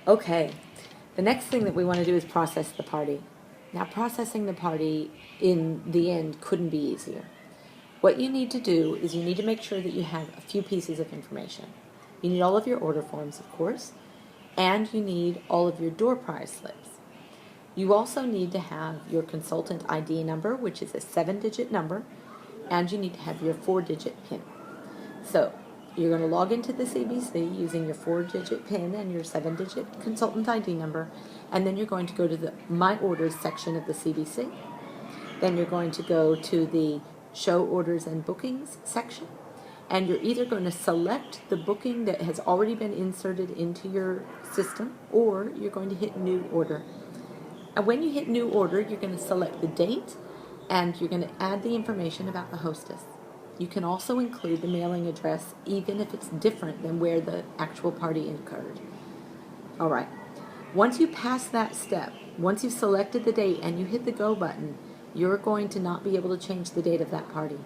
Okay, the next thing that we want to do is process the party. Now, processing the party in the end couldn't be easier. What you need to do is you need to make sure that you have a few pieces of information. You need all of your order forms, of course, and you need all of your door prize slips. You also need to have your consultant ID number, which is a 7-digit number, and you need to have your 4-digit PIN. So, you're going to log into the CBC using your 4-digit PIN and your 7-digit consultant ID number, and then you're going to go to the My Orders section of the CBC. Then you're going to go to the Show Orders and Bookings section, and you're either going to select the booking that has already been inserted into your system, or you're going to hit New Order. And when you hit New Order, you're going to select the date, and you're going to add the information about the hostess. You can also include the mailing address, even if it's different than where the actual party occurred. All right. Once you pass that step, once you've selected the date and you hit the Go button, you're going to not be able to change the date of that party.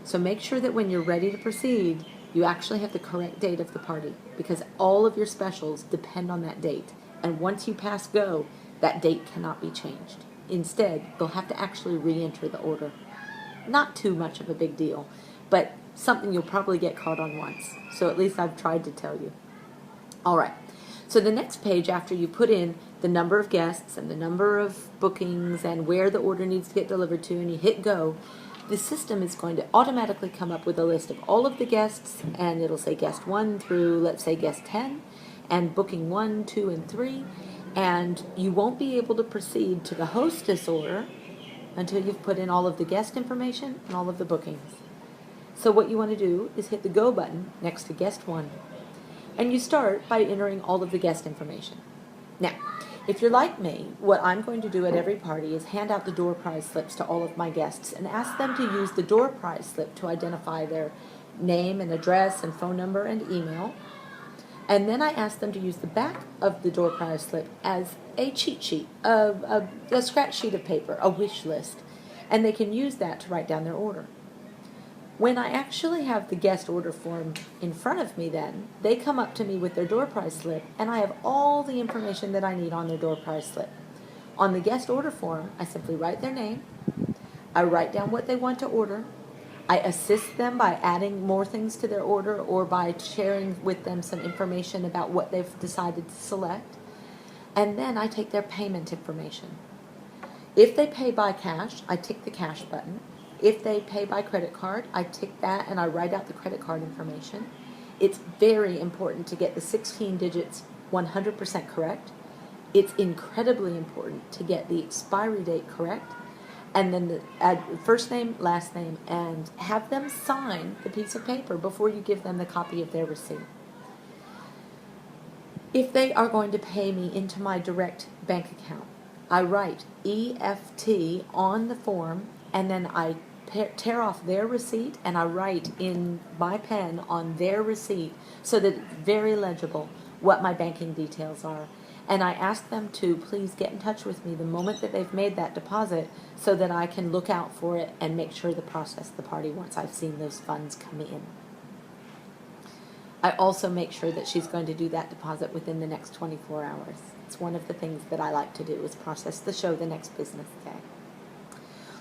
So make sure that when you're ready to proceed, you actually have the correct date of the party, because all of your specials depend on that date. And once you pass Go, that date cannot be changed. Instead, you'll have to actually re-enter the order. Not too much of a big deal, but something you'll probably get caught on once. So at least I've tried to tell you. All right. So the next page, after you put in the number of guests and the number of bookings and where the order needs to get delivered to, and you hit Go, the system is going to automatically come up with a list of all of the guests, and it'll say guest 1 through, let's say, guest 10, and booking 1, 2, and 3, and you won't be able to proceed to the hostess order until you've put in all of the guest information and all of the bookings. So what you want to do is hit the Go button next to guest 1. And you start by entering all of the guest information. Now, if you're like me, what I'm going to do at every party is hand out the door prize slips to all of my guests and ask them to use the door prize slip to identify their name and address and phone number and email. And then I ask them to use the back of the door prize slip as a cheat sheet, a scratch sheet of paper, a wish list. And they can use that to write down their order. When I actually have the guest order form in front of me then, they come up to me with their door prize slip, and I have all the information that I need on their door prize slip. On the guest order form, I simply write their name, I write down what they want to order, I assist them by adding more things to their order or by sharing with them some information about what they've decided to select, and then I take their payment information. If they pay by cash, I tick the cash button. If they pay by credit card, I tick that and I write out the credit card information. It's very important to get the 16 digits 100% correct. It's incredibly important to get the expiry date correct. And then add first name, last name, and have them sign the piece of paper before you give them the copy of their receipt. If they are going to pay me into my direct bank account, I write EFT on the form, and then I tear off their receipt and I write in my pen on their receipt so that it's very legible what my banking details are. And I ask them to please get in touch with me the moment that they've made that deposit so that I can look out for it and make sure to process the party once I've seen those funds come in. I also make sure that she's going to do that deposit within the next 24 hours. It's one of the things that I like to do is process the show the next business day.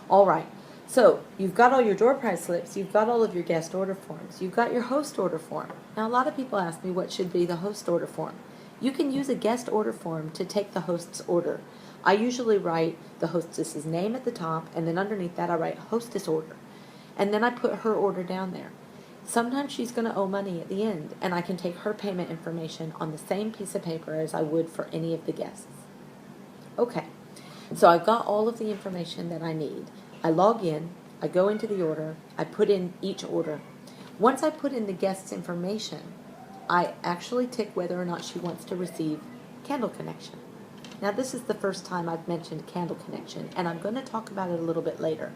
All right. So you've got all your door prize slips, you've got all of your guest order forms, you've got your host order form. Now a lot of people ask me what should be the host order form. You can use a guest order form to take the host's order. I usually write the hostess's name at the top, and then underneath that I write hostess order. And then I put her order down there. Sometimes she's going to owe money at the end, and I can take her payment information on the same piece of paper as I would for any of the guests. Okay, so I've got all of the information that I need. I log in, I go into the order, I put in each order. Once I put in the guest's information, I actually tick whether or not she wants to receive Candle Connection. Now this is the first time I've mentioned Candle Connection, and I'm going to talk about it a little bit later.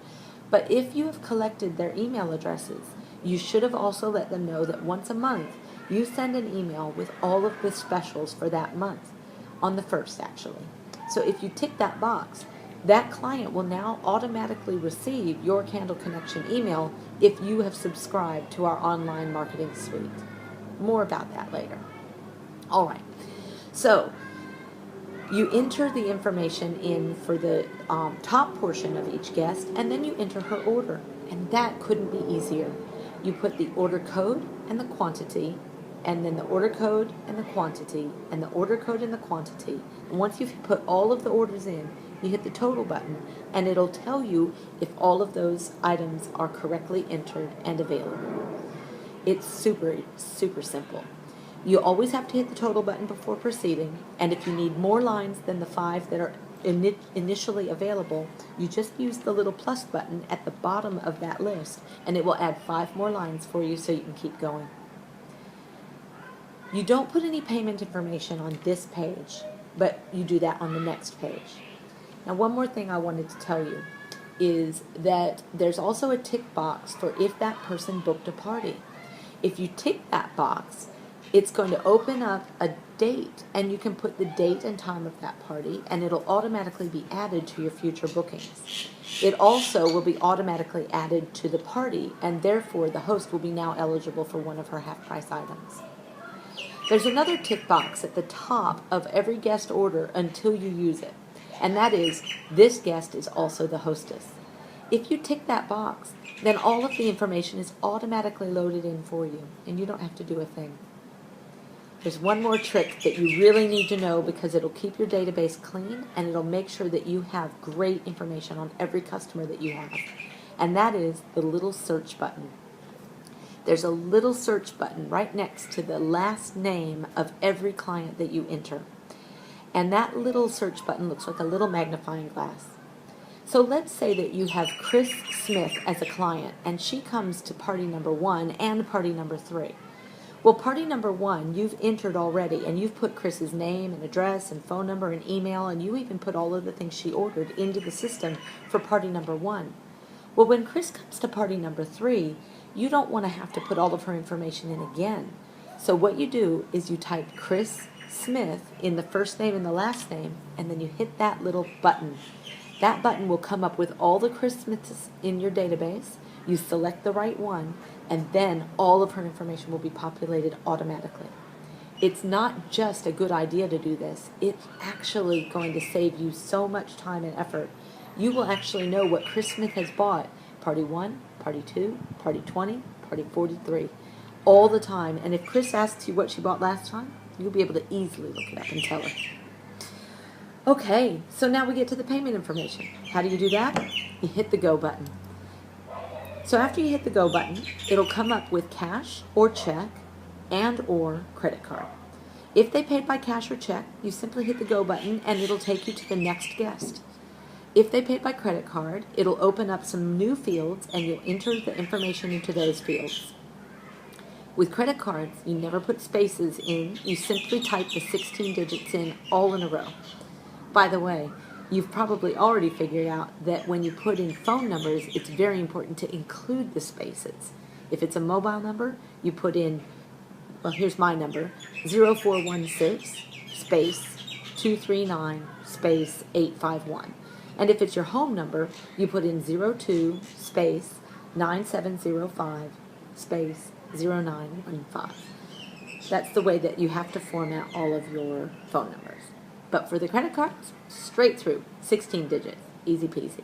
But if you have collected their email addresses, you should have also let them know that once a month, you send an email with all of the specials for that month, on the 1st actually. So if you tick that box, that client will now automatically receive your Candle Connection email if you have subscribed to our online marketing suite. More about that later. All right. So You enter the information in for the top portion of each guest, and then you enter her order. And that couldn't be easier. You put the order code and the quantity, and then the order code and the quantity, and the order code and the quantity. And once you've put all of the orders in, you hit the total button, and it'll tell you if all of those items are correctly entered and available. It's super, super simple. You always have to hit the total button before proceeding, and if you need more lines than the 5 that are initially available, you just use the little plus button at the bottom of that list, and it will add 5 more lines for you so you can keep going. You don't put any payment information on this page, but you do that on the next page. Now, one more thing I wanted to tell you is that there's also a tick box for if that person booked a party. If you tick that box, it's going to open up a date, and you can put the date and time of that party, and it'll automatically be added to your future bookings. It also will be automatically added to the party, and therefore the host will be now eligible for one of her half-price items. There's another tick box at the top of every guest order until you use it, and that is, this guest is also the hostess. If you tick that box, then all of the information is automatically loaded in for you, and you don't have to do a thing. There's one more trick that you really need to know, because it'll keep your database clean, and it'll make sure that you have great information on every customer that you have, and that is the little search button. There's a little search button right next to the last name of every client that you enter. And that little search button looks like a little magnifying glass. So let's say that you have Chris Smith as a client, and she comes to party number 1 and party number 3. Well, party number 1, you've entered already, and you've put Chris's name and address and phone number and email, and you even put all of the things she ordered into the system for party number 1. Well, when Chris comes to party number 3, you don't want to have to put all of her information in again. So what you do is you type Chris Smith in the first name and the last name, and then you hit that little button. That button will come up with all the Chris Smiths in your database. You select the right one, and then all of her information will be populated automatically. It's not just a good idea to do this. It's actually going to save you so much time and effort. You will actually know what Chris Smith has bought, party 1, party 2, party 20, party 43, all the time. And if Chris asks you what she bought last time, you'll be able to easily look it up and tell her. Okay, so now we get to the payment information. How do you do that? You hit the go button. So after you hit the go button, it'll come up with cash or check and or credit card. If they paid by cash or check, you simply hit the go button and it'll take you to the next guest. If they paid by credit card, it'll open up some new fields and you'll enter the information into those fields. With credit cards, you never put spaces in. You simply type the 16 digits in all in a row. By the way, you've probably already figured out that when you put in phone numbers, it's very important to include the spaces. If it's a mobile number, you put in, well, here's my number, 0416 space 239 space 851. And if it's your home number, you put in 02 space 9705 space 0915. That's the way that you have to format all of your phone numbers. But for the credit cards, straight through, 16 digits, easy peasy.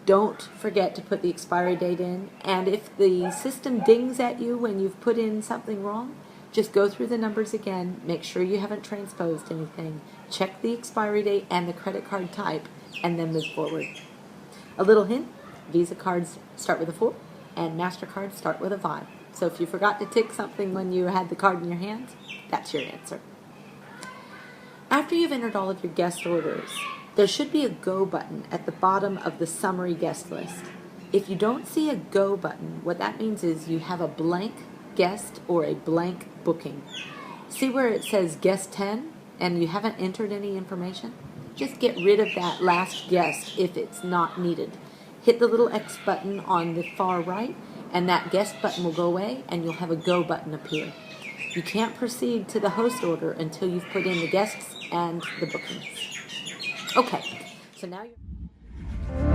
Don't forget to put the expiry date in, and if the system dings at you when you've put in something wrong, just go through the numbers again, make sure you haven't transposed anything, check the expiry date and the credit card type, and then move forward. A little hint, Visa cards start with a 4, and MasterCards start with a 5. So if you forgot to tick something when you had the card in your hands, that's your answer. After you've entered all of your guest orders, there should be a go button at the bottom of the summary guest list. If you don't see a go button, what that means is you have a blank guest or a blank booking. See where it says guest 10 and you haven't entered any information? Just get rid of that last guest if it's not needed. Hit the little X button on the far right and that guest button will go away and you'll have a go button appear. You can't proceed to the host order until you've put in the guests and the bookings. Okay, so now you're...